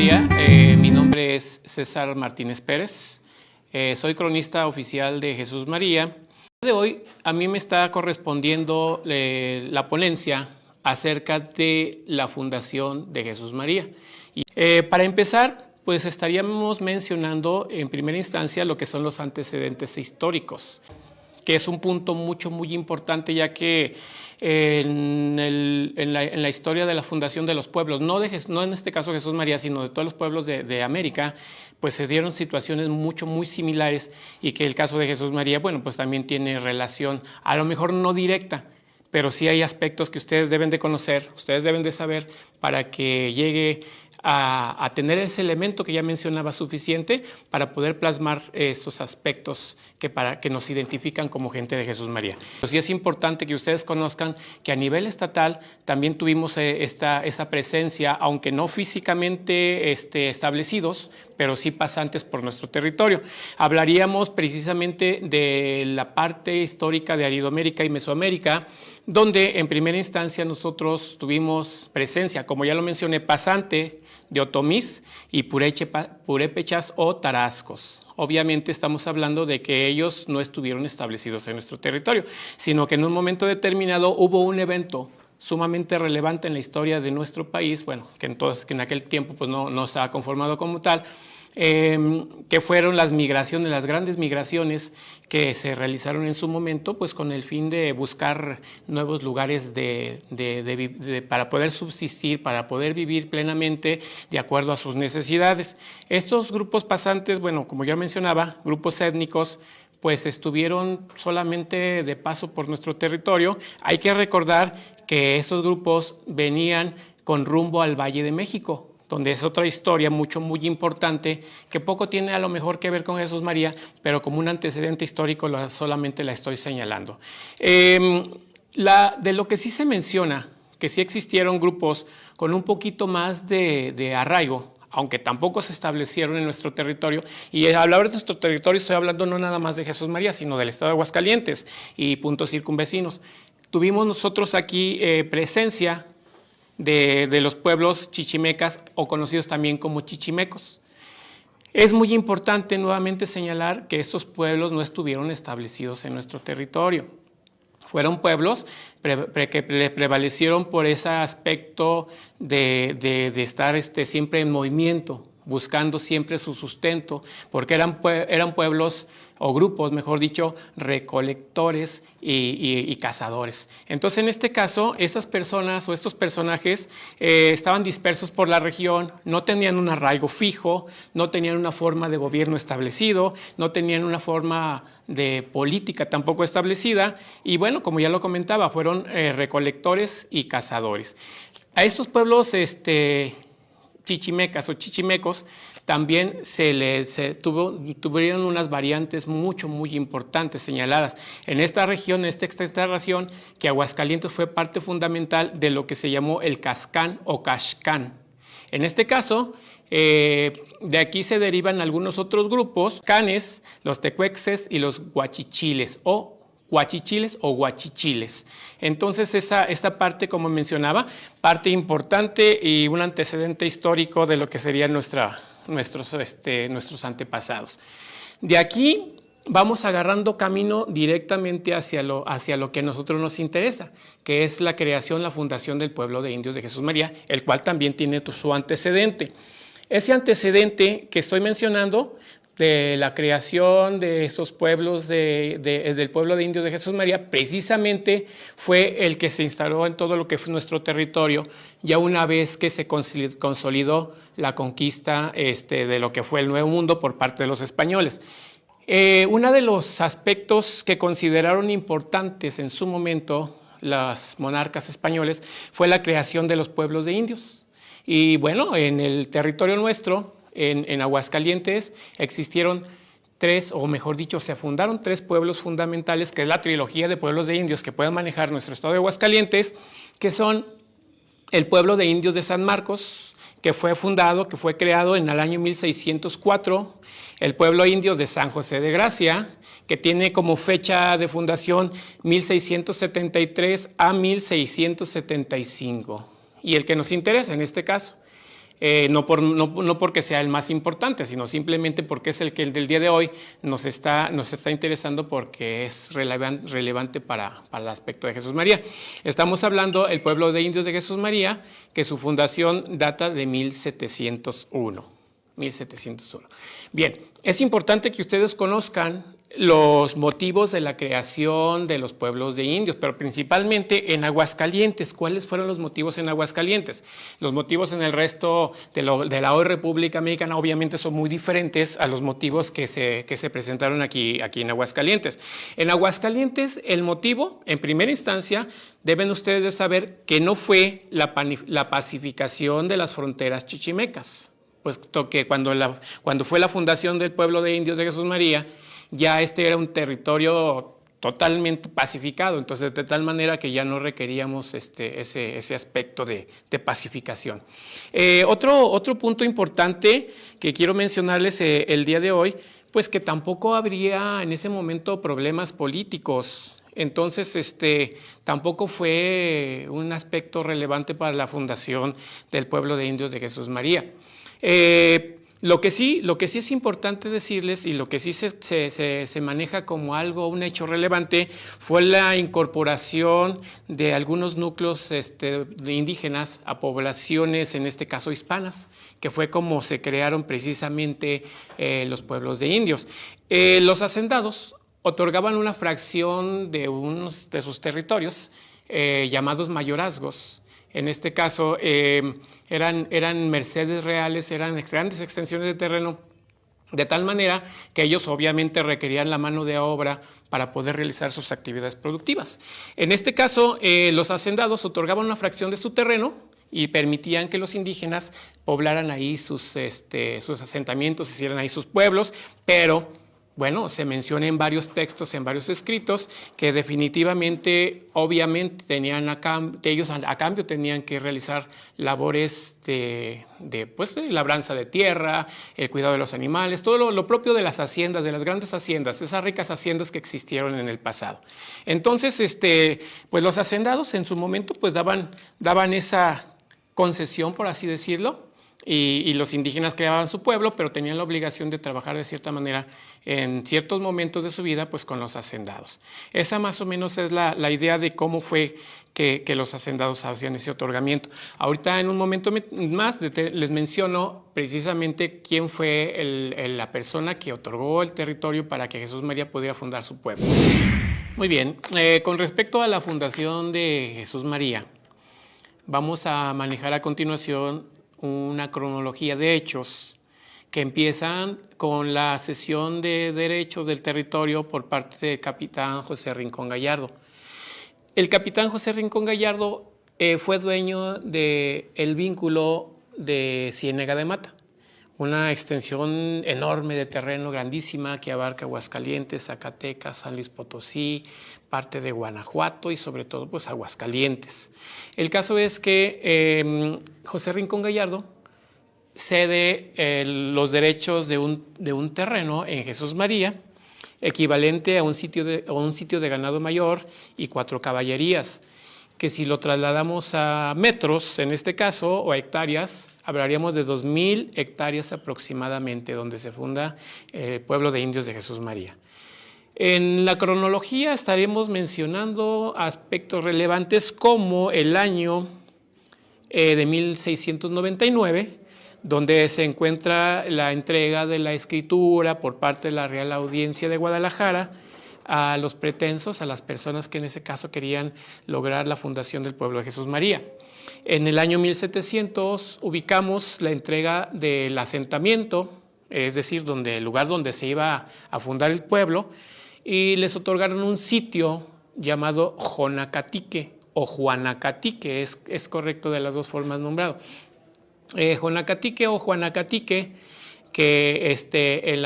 María, mi nombre es César Martínez Pérez, soy cronista oficial de Jesús María. De hoy a mí me está correspondiendo la ponencia acerca de la fundación de Jesús María. Para empezar, pues estaríamos mencionando en primera instancia lo que son los antecedentes históricos, que es un punto muy importante, ya que en la historia de la fundación de los pueblos, no en este caso Jesús María, sino de todos los pueblos de América, pues se dieron situaciones muy similares, y que el caso de Jesús María, bueno, pues también tiene relación, a lo mejor no directa, pero sí hay aspectos que ustedes deben de conocer, ustedes deben de saber, para que llegue a tener ese elemento que ya mencionaba suficiente para poder plasmar esos aspectos que nos identifican como gente de Jesús María. Pues sí es importante que ustedes conozcan que a nivel estatal también tuvimos esa presencia, aunque no físicamente establecidos, pero sí pasantes por nuestro territorio. Hablaríamos precisamente de la parte histórica de Aridoamérica y Mesoamérica, donde en primera instancia nosotros tuvimos presencia, como ya lo mencioné, pasante de otomís y purépechas o tarascos. Obviamente estamos hablando de que ellos no estuvieron establecidos en nuestro territorio, sino que en un momento determinado hubo un evento sumamente relevante en la historia de nuestro país, bueno, que en aquel tiempo pues no estaba conformado como tal, que fueron las migraciones, las grandes migraciones que se realizaron en su momento, pues con el fin de buscar nuevos lugares para poder subsistir, para poder vivir plenamente de acuerdo a sus necesidades. Estos grupos pasantes, bueno, como ya mencionaba, grupos étnicos, pues estuvieron solamente de paso por nuestro territorio. Hay que recordar que estos grupos venían con rumbo al Valle de México, donde es otra historia muy importante, que poco tiene a lo mejor que ver con Jesús María, pero como un antecedente histórico solamente la estoy señalando. De lo que sí se menciona, que sí existieron grupos con un poquito más de arraigo, aunque tampoco se establecieron en nuestro territorio, y al hablar de nuestro territorio estoy hablando no nada más de Jesús María, sino del estado de Aguascalientes y puntos circunvecinos. Tuvimos nosotros aquí presencia de los pueblos chichimecas, o conocidos también como chichimecos. Es muy importante nuevamente señalar que estos pueblos no estuvieron establecidos en nuestro territorio. Fueron pueblos que prevalecieron por ese aspecto de estar siempre en movimiento, buscando siempre su sustento, porque eran pueblos, o grupos, mejor dicho, recolectores y cazadores. Entonces, en este caso, estas personas o estos personajes estaban dispersos por la región, no tenían un arraigo fijo, no tenían una forma de gobierno establecido, no tenían una forma de política tampoco establecida, y bueno, como ya lo comentaba, fueron recolectores y cazadores. A estos pueblos chichimecas o chichimecos también tuvieron unas variantes muy importantes señaladas. En esta región, en esta extensa región, que Aguascalientes fue parte fundamental de lo que se llamó el Cascán o Caxcán. En este caso, de aquí se derivan algunos otros grupos, canes, los tecuexes y los huachichiles o huachichiles. Entonces, esta parte, como mencionaba, parte importante y un antecedente histórico de lo que serían nuestros antepasados. De aquí vamos agarrando camino directamente hacia lo que a nosotros nos interesa, que es la creación, la fundación del pueblo de indios de Jesús María, el cual también tiene su antecedente. Ese antecedente que estoy mencionando, de la creación de estos pueblos, del pueblo de indios de Jesús María, precisamente fue el que se instaló en todo lo que fue nuestro territorio, ya una vez que se consolidó la conquista de lo que fue el Nuevo Mundo por parte de los españoles. Uno de los aspectos que consideraron importantes en su momento los monarcas españoles fue la creación de los pueblos de indios. Y bueno, en el territorio nuestro, en Aguascalientes, existieron o mejor dicho, se fundaron 3 pueblos fundamentales, que es la trilogía de pueblos de indios que pueden manejar nuestro estado de Aguascalientes, que son el pueblo de indios de San Marcos, que fue creado en el año 1604, el pueblo indios de San José de Gracia, que tiene como fecha de fundación 1673 a 1675, y el que nos interesa en este caso, No porque sea el más importante, sino simplemente porque es el que del día de hoy nos está interesando porque es relevante para el aspecto de Jesús María. Estamos hablando del pueblo de indios de Jesús María, que su fundación data de 1701. 1701. Bien, es importante que ustedes conozcan los motivos de la creación de los pueblos de indios, pero principalmente en Aguascalientes. ¿Cuáles fueron los motivos en Aguascalientes? Los motivos en el resto de la hoy República Mexicana obviamente son muy diferentes a los motivos que se presentaron aquí en Aguascalientes. En Aguascalientes el motivo, en primera instancia, deben ustedes de saber que no fue la pacificación de las fronteras chichimecas, puesto que cuando fue la fundación del pueblo de indios de Jesús María, ya este era un territorio totalmente pacificado, entonces de tal manera que ya no requeríamos ese aspecto de pacificación. Otro punto importante que quiero mencionarles el día de hoy, pues que tampoco habría en ese momento problemas políticos. Entonces, tampoco fue un aspecto relevante para la fundación del pueblo de indios de Jesús María. Lo que sí es importante decirles y lo que sí se maneja como un hecho relevante fue la incorporación de algunos núcleos de indígenas a poblaciones, en este caso hispanas, que fue como se crearon precisamente los pueblos de indios. Los hacendados otorgaban una fracción de unos de sus territorios llamados mayorazgos. En este caso eran mercedes reales, eran grandes extensiones de terreno, de tal manera que ellos obviamente requerían la mano de obra para poder realizar sus actividades productivas. En este caso, los hacendados otorgaban una fracción de su terreno y permitían que los indígenas poblaran ahí sus asentamientos, hicieran ahí sus pueblos, pero bueno, se menciona en varios textos, en varios escritos, que definitivamente, obviamente, ellos a cambio tenían que realizar labores de labranza de tierra, el cuidado de los animales, todo lo propio de las haciendas, de las grandes haciendas, esas ricas haciendas que existieron en el pasado. Entonces, pues los hacendados en su momento pues daban esa concesión, por así decirlo, y los indígenas creaban su pueblo, pero tenían la obligación de trabajar de cierta manera en ciertos momentos de su vida pues con los hacendados. Esa más o menos es la idea de cómo fue que los hacendados hacían ese otorgamiento. Ahorita en un momento más les menciono precisamente quién fue la persona que otorgó el territorio para que Jesús María pudiera fundar su pueblo. Muy bien, con respecto a la fundación de Jesús María, vamos a manejar a continuación una cronología de hechos que empiezan con la cesión de derechos del territorio por parte del capitán José Rincón Gallardo. El capitán José Rincón Gallardo fue dueño del vínculo de Ciénega de Mata, una extensión enorme de terreno grandísima que abarca Aguascalientes, Zacatecas, San Luis Potosí, parte de Guanajuato y sobre todo pues Aguascalientes. El caso es que José Rincón Gallardo cede los derechos de un terreno en Jesús María, equivalente a un sitio de ganado mayor y 4 caballerías, que si lo trasladamos a metros, en este caso, o a hectáreas, hablaríamos de 2,000 hectáreas aproximadamente, donde se funda el pueblo de indios de Jesús María. En la cronología estaremos mencionando aspectos relevantes como el año de 1699, donde se encuentra la entrega de la escritura por parte de la Real Audiencia de Guadalajara a los pretensos, a las personas que en ese caso querían lograr la fundación del pueblo de Jesús María. En el año 1700 ubicamos la entrega del asentamiento, es decir, el lugar donde se iba a fundar el pueblo, y les otorgaron un sitio llamado Jonacatique o Juanacatique, es correcto de las dos formas nombrado. Jonacatique o Juanacatique, que en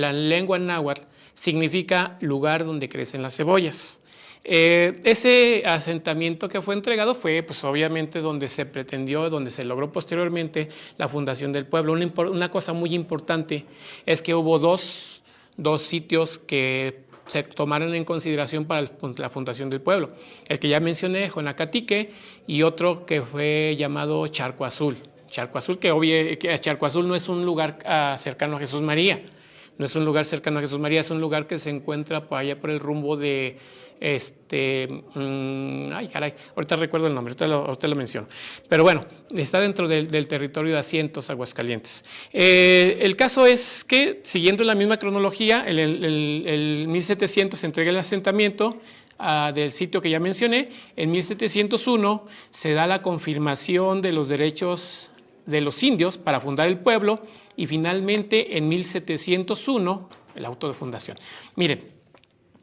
la lengua náhuatl significa lugar donde crecen las cebollas. Ese asentamiento que fue entregado fue pues obviamente donde se pretendió, donde se logró posteriormente la fundación del pueblo. Una cosa muy importante es que hubo dos sitios que se tomaron en consideración para la fundación del pueblo. El que ya mencioné, Jonacatique, y otro que fue llamado Charco Azul. Charco Azul, que Charco Azul no es un lugar cercano a Jesús María. No es un lugar cercano a Jesús María, es un lugar que se encuentra por allá por el rumbo de, ay caray, ahorita recuerdo el nombre, ahorita lo menciono. Pero bueno, está dentro del territorio de Asientos, Aguascalientes. El caso es que, siguiendo la misma cronología, el 1700 se entrega el asentamiento del sitio que ya mencioné. En 1701 se da la confirmación de los derechos de los indios para fundar el pueblo, y finalmente en 1701 el auto de fundación. Miren,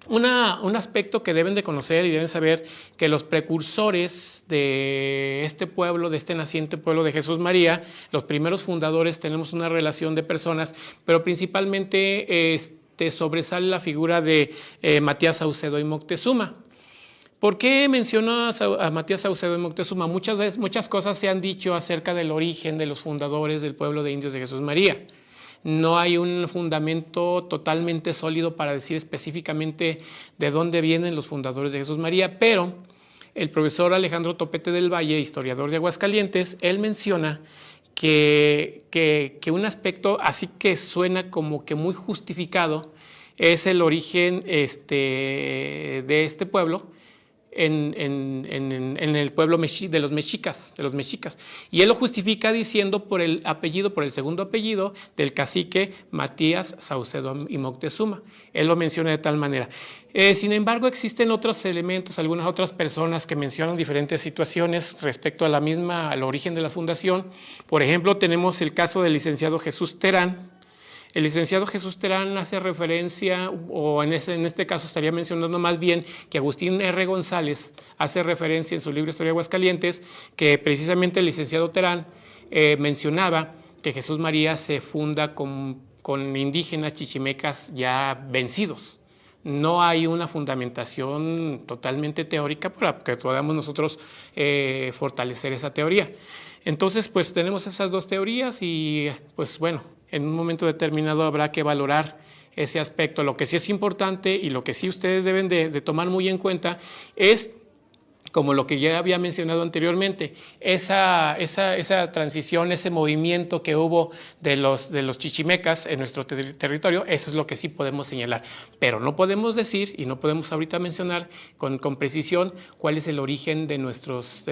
un aspecto que deben de conocer y deben saber, que los precursores de este pueblo, de este naciente pueblo de Jesús María, los primeros fundadores, tenemos una relación de personas, pero principalmente sobresale la figura de Matías Saucedo y Moctezuma. ¿Por qué menciono a Matías Saucedo y Moctezuma? Muchas cosas se han dicho acerca del origen de los fundadores del pueblo de indios de Jesús María. No hay un fundamento totalmente sólido para decir específicamente de dónde vienen los fundadores de Jesús María, pero el profesor Alejandro Topete del Valle, historiador de Aguascalientes, él menciona que un aspecto así que suena como que muy justificado es el origen de este pueblo, en el pueblo de los mexicas. Y él lo justifica diciendo por el segundo apellido del cacique Matías Saucedo y Moctezuma. Él lo menciona de tal manera. Sin embargo, existen otros elementos, algunas otras personas que mencionan diferentes situaciones respecto al origen de la fundación. Por ejemplo, tenemos el caso del licenciado Jesús Terán. El licenciado Jesús Terán hace referencia, o en este caso estaría mencionando más bien que Agustín R. González hace referencia en su libro Historia de Aguascalientes, que precisamente el licenciado Terán mencionaba que Jesús María se funda con indígenas chichimecas ya vencidos. No hay una fundamentación totalmente teórica para que podamos nosotros fortalecer esa teoría. Entonces, pues tenemos esas dos teorías y, pues bueno, en un momento determinado habrá que valorar ese aspecto. Lo que sí es importante y lo que sí ustedes deben de tomar muy en cuenta es, como lo que ya había mencionado anteriormente, esa transición, ese movimiento que hubo de los chichimecas en nuestro territorio. Eso es lo que sí podemos señalar, pero no podemos decir y no podemos ahorita mencionar con precisión cuál es el origen de nuestros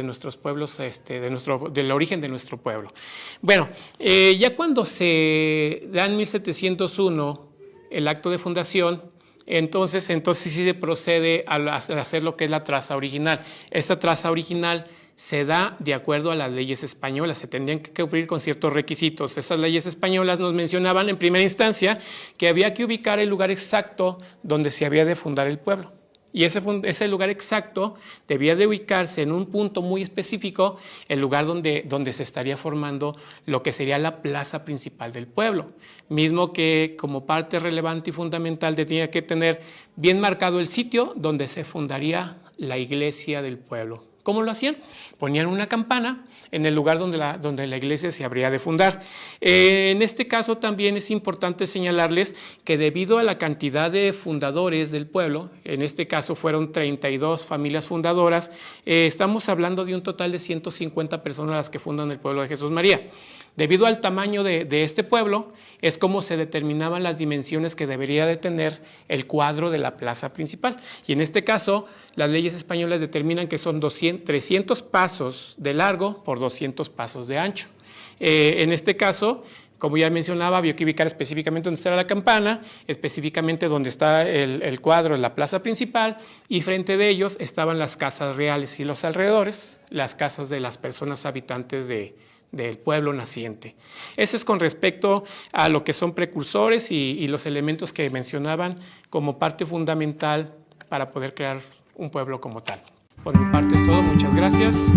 pueblos, del origen de nuestro pueblo. Bueno, ya cuando se da en 1701 el acto de fundación, entonces sí se procede a hacer lo que es la traza original. Esta traza original se da de acuerdo a las leyes españolas, se tendrían que cumplir con ciertos requisitos. Esas leyes españolas nos mencionaban en primera instancia que había que ubicar el lugar exacto donde se había de fundar el pueblo. Y ese lugar exacto debía de ubicarse en un punto muy específico, el lugar donde se estaría formando lo que sería la plaza principal del pueblo. Mismo que como parte relevante y fundamental tenía que tener bien marcado el sitio donde se fundaría la iglesia del pueblo. ¿Cómo lo hacían? Ponían una campana en el lugar donde la iglesia se habría de fundar. En este caso también es importante señalarles que debido a la cantidad de fundadores del pueblo, en este caso fueron 32 familias fundadoras, estamos hablando de un total de 150 personas las que fundan el pueblo de Jesús María. Debido al tamaño de este pueblo, es como se determinaban las dimensiones que debería de tener el cuadro de la plaza principal. Y en este caso, las leyes españolas determinan que son 300 pasos de largo por 200 pasos de ancho. En este caso, como ya mencionaba, había que ubicar específicamente donde está la campana, específicamente donde está el cuadro en la plaza principal, y frente de ellos estaban las casas reales y los alrededores, las casas de las personas habitantes del pueblo naciente. Ese es con respecto a lo que son precursores y los elementos que mencionaban como parte fundamental para poder crear un pueblo como tal. Por mi parte es todo, muchas gracias.